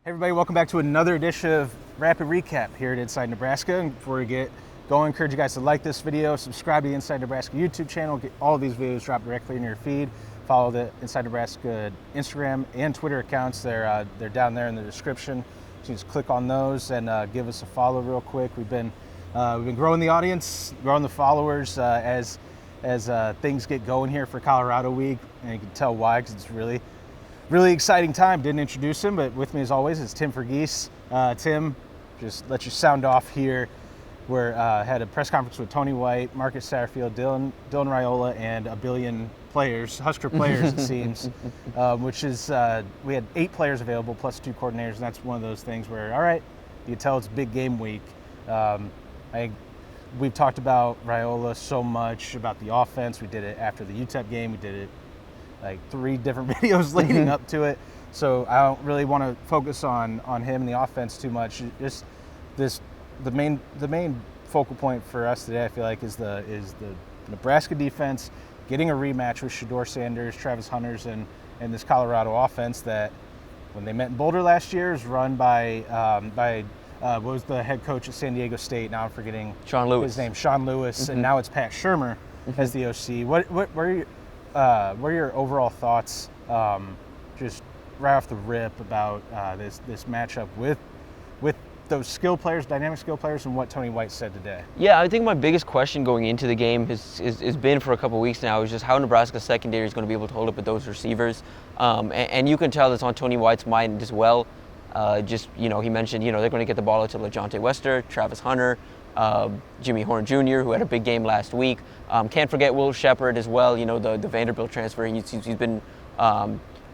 Hey everybody, welcome back to another edition of Rapid Recap here at Inside Nebraska. And before we get going, I encourage you guys to like this video, subscribe to the Inside Nebraska YouTube channel, get all of these videos dropped directly in your feed. Follow the Inside Nebraska Instagram and Twitter accounts. They're down there in the description. So you just click on those and give us a follow real quick. We've been growing the audience, growing the followers as things get going here for Colorado Week, and you can tell why, because it's really exciting time. Didn't introduce him, but with me as always is Tim Verghese. Tim, just let you sound off here. We're had a press conference with Tony White, Marcus Satterfield, Dylan Raiola, and a billion players, Husker players it seems, which is, we had 8 players available plus 2 coordinators, and that's one of those things where, all right, you can tell it's big game week. We've talked about Raiola so much, about the offense. We did it after the UTEP game. We did it like 3 different videos leading up to it. So I don't really want to focus on him and the offense too much. Just the main focal point for us today, I feel like, is the Nebraska defense getting a rematch with Shedeur Sanders, Travis Hunters, and this Colorado offense that, when they met in Boulder last year, is run by what was the head coach at San Diego State? Now I'm forgetting his name, Sean Lewis, and now it's Pat Shurmur as the OC. What are your overall thoughts, just right off the rip, about this matchup with those skill players, dynamic skill players, and what Tony White said today? Yeah, I think my biggest question going into the game has been for a couple of weeks now is just how Nebraska's secondary is going to be able to hold up with those receivers, and you can tell that's on Tony White's mind as well. He mentioned, they're going to get the ball out to LaJohntay Wester, Travis Hunter, Jimmy Horn Jr., who had a big game last week. Can't forget Will Shepard as well, the Vanderbilt transfer. He's been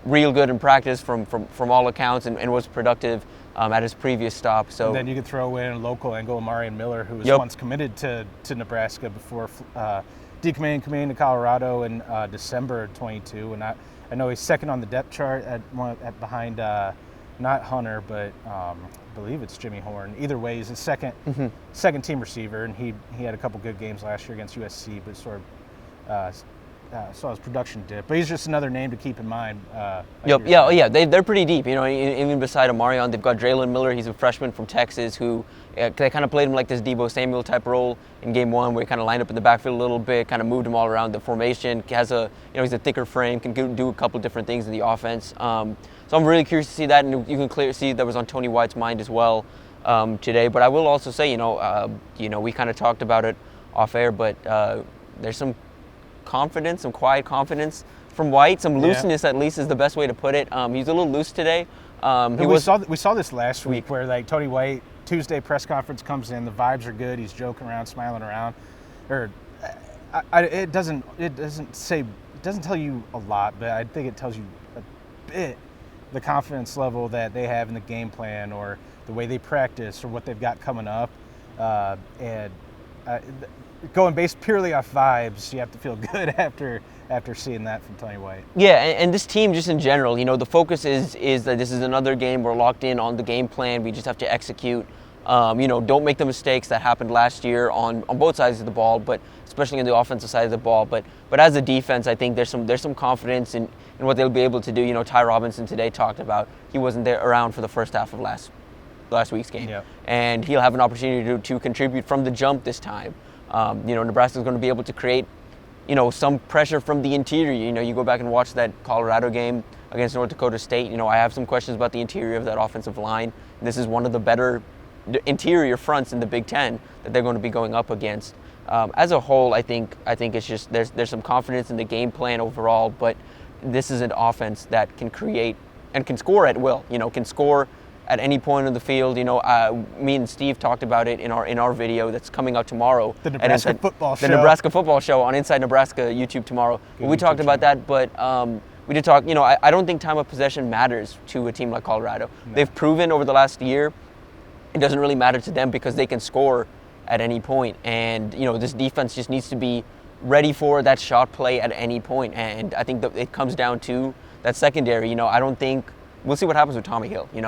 real good in practice from all accounts, and was productive at his previous stop. So and then you could throw in a local angle, Marion Miller, who was once committed to Nebraska before decommitting to Colorado in December of 22. And I know he's second on the depth chart behind not Hunter, but I believe it's Jimmy Horn. Either way, he's a second team receiver, and he had a couple good games last year against USC, but sort of saw his production dip. But he's just another name to keep in mind. They're pretty deep. Even beside Amarion, they've got Draylon Miller. He's a freshman from Texas who they kind of played him like this Deebo Samuel type role in game 1, where he kind of lined up in the backfield a little bit, kind of moved him all around the formation. He's a thicker frame, can do a couple different things in the offense. So I'm really curious to see that, and you can clearly see that was on Tony White's mind as well today. But I will also say, we kind of talked about it off air, but there's some confidence, some quiet confidence from White, some looseness at least is the best way to put it. He's a little loose today. We saw this last week where, like, Tony White, Tuesday press conference comes in, the vibes are good, he's joking around, smiling around. It doesn't tell you a lot, but I think it tells you a bit the confidence level that they have in the game plan, or the way they practice, or what they've got coming up. Going based purely off vibes, you have to feel good after seeing that from Tony White. Yeah, and this team just in general, the focus is that this is another game. We're locked in on the game plan. We just have to execute. Don't make the mistakes that happened last year on both sides of the ball, but especially on the offensive side of the ball. But as a defense, I think there's some confidence in what they'll be able to do. Ty Robinson today talked about he wasn't there around for the first half of last week's game, and he'll have an opportunity to contribute from the jump this time. Nebraska's going to be able to create, some pressure from the interior. You go back and watch that Colorado game against North Dakota State. I have some questions about the interior of that offensive line. This is one of the better interior fronts in the Big Ten that they're going to be going up against. As a whole, I think it's just there's some confidence in the game plan overall, but this is an offense that can create and can score at will. Can score at any point in the field. Me and Steve talked about it in our video that's coming out tomorrow. The Nebraska football show on Inside Nebraska YouTube tomorrow. We talked about that, but we did talk. I don't think time of possession matters to a team like Colorado. No. They've proven over the last year it doesn't really matter to them because they can score at any point. And this defense just needs to be ready for that shot play at any point. And I think that it comes down to that secondary. I don't think. We'll see what happens with Tommy Hill. I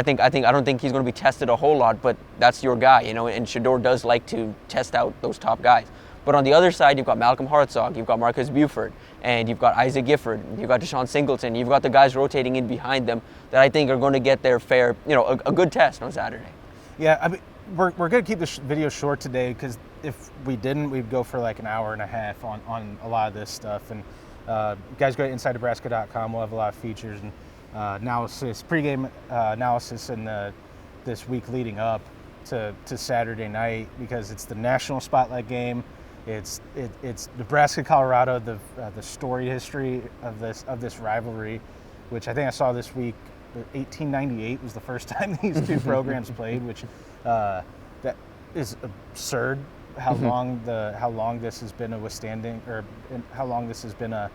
don't think he's going to be tested a whole lot, but that's your guy. And Shedeur does like to test out those top guys. But on the other side, you've got Malcolm Hartzog, you've got Marcus Buford, and you've got Isaac Gifford, you've got Deshaun Singleton, you've got the guys rotating in behind them that I think are going to get their fair, a good test on Saturday. Yeah, I mean, we're going to keep this video short today because if we didn't, we'd go for like an hour and a half on a lot of this stuff. And guys, go to InsideNebraska.com. We'll have a lot of features and analysis, pregame analysis in this week leading up to Saturday night, because it's the national spotlight game. It's Nebraska, Colorado, the storied history of this rivalry, which I think I saw this week. 1898 was the first time these two programs played, which that is absurd. How long this has been how long this has been a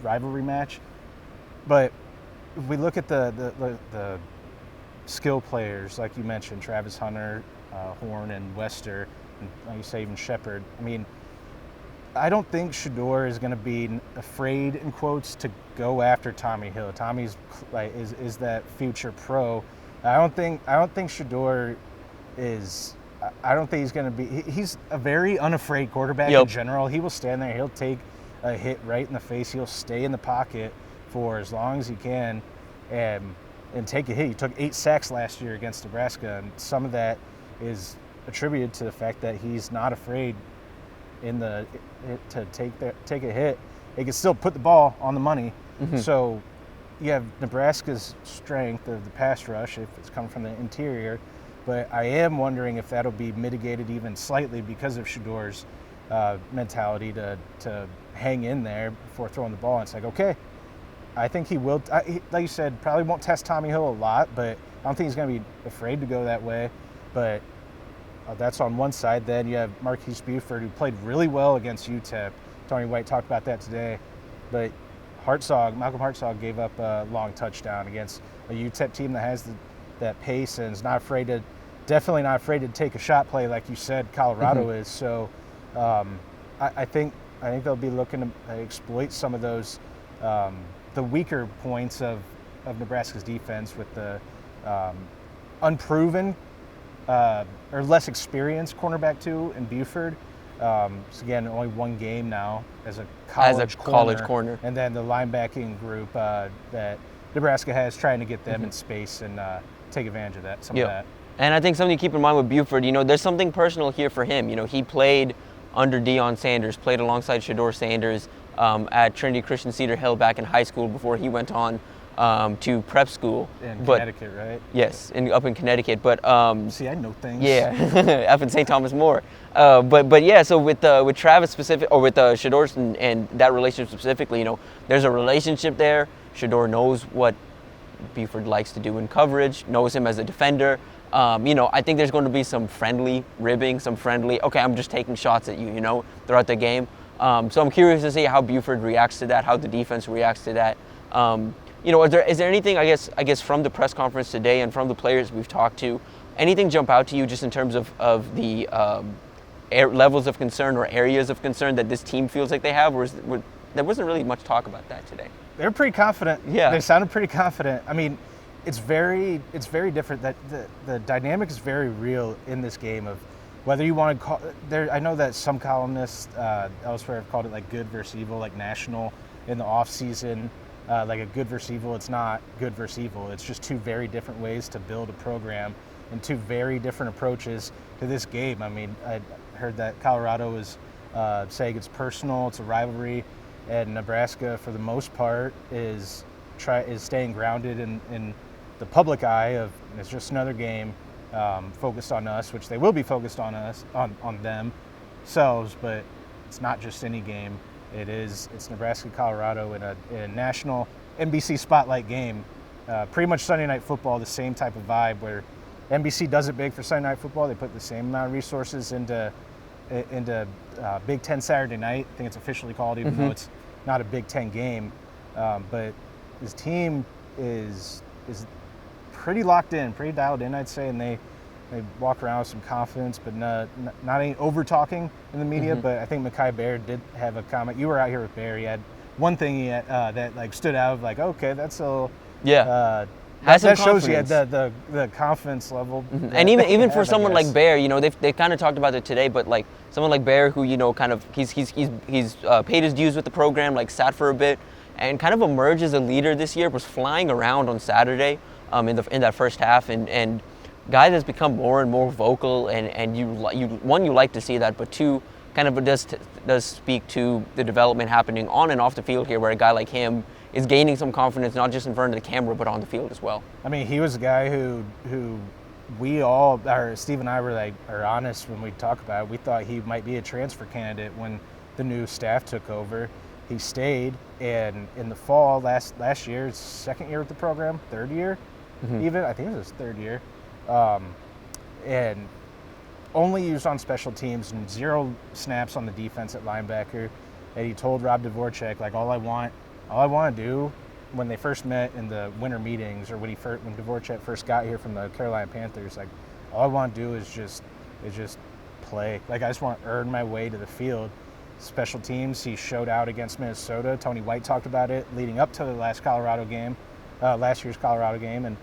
rivalry match. But if we look at the skill players, like you mentioned, Travis Hunter, Horn, and Wester, and like you say, even Shepard. I mean, I don't think Shedeur is going to be afraid, in quotes, to go after Tommy Hill. Tommy's like is that future pro. I don't think Shedeur is. I don't think he's going to be. He's a very unafraid quarterback in general. He will stand there. He'll take a hit right in the face. He'll stay in the pocket for as long as he can, and take a hit. He took 8 sacks last year against Nebraska, and some of that is attributed to the fact that he's not afraid to take a hit. He can still put the ball on the money. So you have Nebraska's strength of the pass rush if it's coming from the interior, but I am wondering if that'll be mitigated even slightly because of Shedeur's mentality to hang in there before throwing the ball. And it's like, okay, I think he will. Like you said, probably won't test Tommy Hill a lot, but I don't think he's going to be afraid to go that way. But that's on one side. Then you have Marquise Buford, who played really well against UTEP. Tony White talked about that today. But Malcolm Hartzog gave up a long touchdown against a UTEP team that has that pace and is definitely not afraid to take a shot play, like you said, Colorado is. So I think they'll be looking to exploit some of those the weaker points of Nebraska's defense with the unproven or less experienced cornerback too in Buford. So again, only one game now as a college corner. And then the linebacking group that Nebraska has, trying to get them in space and take advantage of that. Of that. And I think something to keep in mind with Buford, there's something personal here for him. He played under Deion Sanders, played alongside Shedeur Sanders at Trinity Christian Cedar Hill back in high school before he went on to prep school. In Connecticut, right? Yes, up in Connecticut. But see, I know things. Yeah, up in St. Thomas More. But yeah, so with Travis or with Shedeur and that relationship specifically, there's a relationship there. Shedeur knows what Buford likes to do in coverage, knows him as a defender. I think there's going to be some friendly ribbing, okay, I'm just taking shots at you, throughout the game. So I'm curious to see how Buford reacts to that, how the defense reacts to that. Is there anything, I guess from the press conference today and from the players we've talked to, anything jump out to you just in terms of the levels of concern or areas of concern that this team feels like they have, or there wasn't really much talk about that today? They're pretty confident. Yeah, they sounded pretty confident. I mean, it's very different. That the dynamic is very real in this game of whether you want to call there. I know that some columnists elsewhere have called it like good versus evil, like national in the off season. Like a good versus evil, it's not good versus evil. It's just two very different ways to build a program and two very different approaches to this game. I mean, I heard that Colorado is saying it's personal, it's a rivalry, and Nebraska, for the most part, is staying grounded in the public eye of it's just another game focused on us, which they will be focused on us, on themselves, but it's not just any game. It's Nebraska, Colorado in a national NBC spotlight game. Pretty much Sunday Night Football, the same type of vibe where NBC does it big for Sunday Night Football. They put the same amount of resources into Big Ten Saturday Night. I think it's officially called, even though it's not a Big Ten game. But his team is pretty locked in, pretty dialed in, I'd say, and they walk around with some confidence, but not any over-talking in the media. But I think Mekhi Baird did have a comment. You were out here with Bear. He had one thing that like stood out of like, okay, that's a little has some that shows you confidence. the confidence level. And even for have, someone like Bear, you know, they kind of talked about it today, but like someone like Bear, who, you know, kind of he's paid his dues with the program, like sat for a bit, and kind of emerged as a leader this year. Was flying around on Saturday, in that first half, and guy that's become more and more vocal, and you like to see that, but two, kind of does speak to the development happening on and off the field here, where a guy like him is gaining some confidence, not just in front of the camera, but on the field as well. I mean, he was a guy who we all, or Steve and I are honest when we talk about it. We thought he might be a transfer candidate when the new staff took over. He stayed, and in the fall last year, his second year with the program, third year, even I think it was his third year, and only used on special teams and 0 snaps on the defense at linebacker. And he told Rob Dvorak, like, all I want to do, when they first met in the winter meetings, or when Dvorak first got here from the Carolina Panthers, like, all I want to do is just play. Like, I just want to earn my way to the field. Special teams, he showed out against Minnesota. Tony White talked about it leading up to the last year's Colorado game, and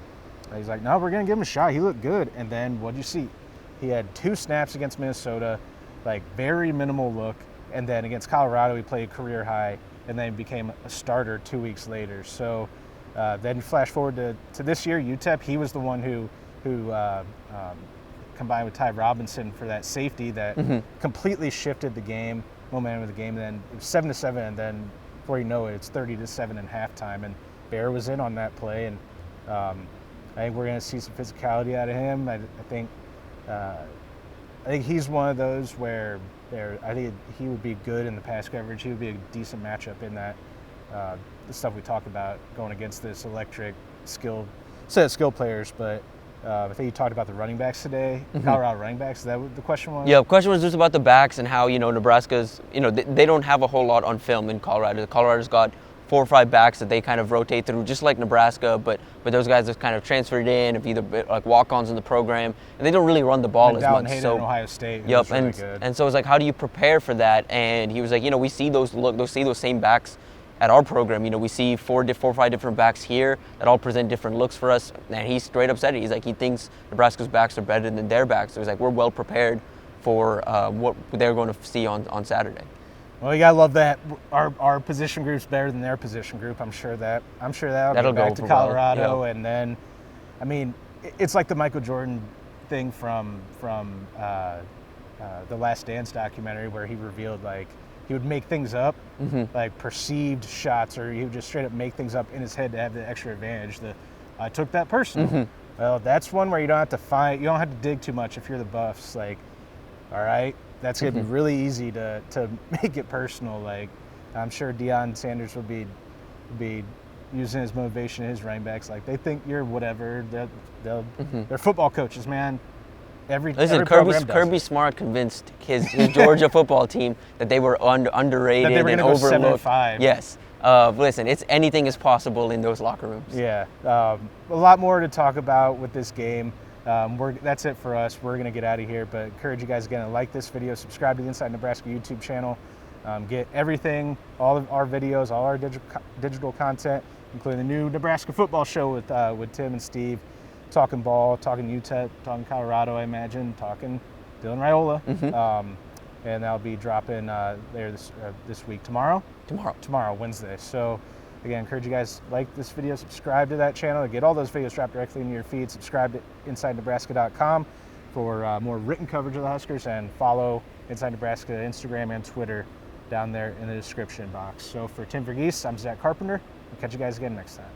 he's like, no, we're going to give him a shot. He looked good. And then what'd you see? He had 2 snaps against Minnesota, like very minimal look, and then against Colorado he played career high, and then became a starter 2 weeks later. So then flash forward to this year, UTEP. He was the one who combined with Ty Robinson for that safety that completely shifted the game, momentum of the game. And then it was 7-7, and then before you know it, it's 30-7 in halftime. And Bear was in on that play, and I think we're going to see some physicality out of him. I think he's one of those where I think he would be good in the pass coverage. He would be a decent matchup in that the stuff we talked about going against this electric set of skill players. But I think you talked about the running backs today, Colorado running backs. Is that what the question was? Yeah, the question was just about the backs and how, you know, Nebraska's, you know, they don't have a whole lot on film in Colorado. Colorado's got 4 or 5 backs that they kind of rotate through, just like Nebraska, but those guys have kind of transferred in, have either like walk-ons in the program, and they don't really run the ball as much. Hayden in Ohio State. Yep, really good. And so it's like, how do you prepare for that? And he was like, you know, we see those same backs at our program. You know, we see 4 or 5 different backs here that all present different looks for us. And he straight up said it. He's like, he thinks Nebraska's backs are better than their backs. So he's like, we're well prepared for what they're going to see on Saturday. Well, you gotta love that our position group's better than their position group. I'm sure that'll go back to Colorado, and then, I mean, it's like the Michael Jordan thing from the Last Dance documentary, where he revealed, like, he would make things up, like perceived shots, or he would just straight up make things up in his head to have the extra advantage. I took that personal. Well, that's one where you don't have to dig too much if you're the Buffs. Like, all right, that's going to be really easy to make it personal. Like, I'm sure Deion Sanders would be using his motivation in his running backs. Like, they think you're whatever. They're football coaches, man. Every Kirby Smart convinced his Georgia football team that they were underrated and overlooked. 7-5. Yes. Listen, anything is possible in those locker rooms. Yeah. A lot more to talk about with this game. That's it for us. We're going to get out of here, but encourage you guys again to like this video, subscribe to the Inside Nebraska YouTube channel, get everything, all of our videos, all our digital content, including the new Nebraska football show with Tim and Steve, talking ball, talking UTEP, talking Colorado, I imagine, talking Dylan Raiola, and that'll be dropping there this week. Tomorrow, Wednesday. So again, encourage you guys like this video, subscribe to that channel to get all those videos dropped directly into your feed. Subscribe to InsideNebraska.com for more written coverage of the Huskers, and follow Inside Nebraska Instagram and Twitter down there in the description box. So for Tim Verghese, I'm Zack Carpenter. I'll catch you guys again next time.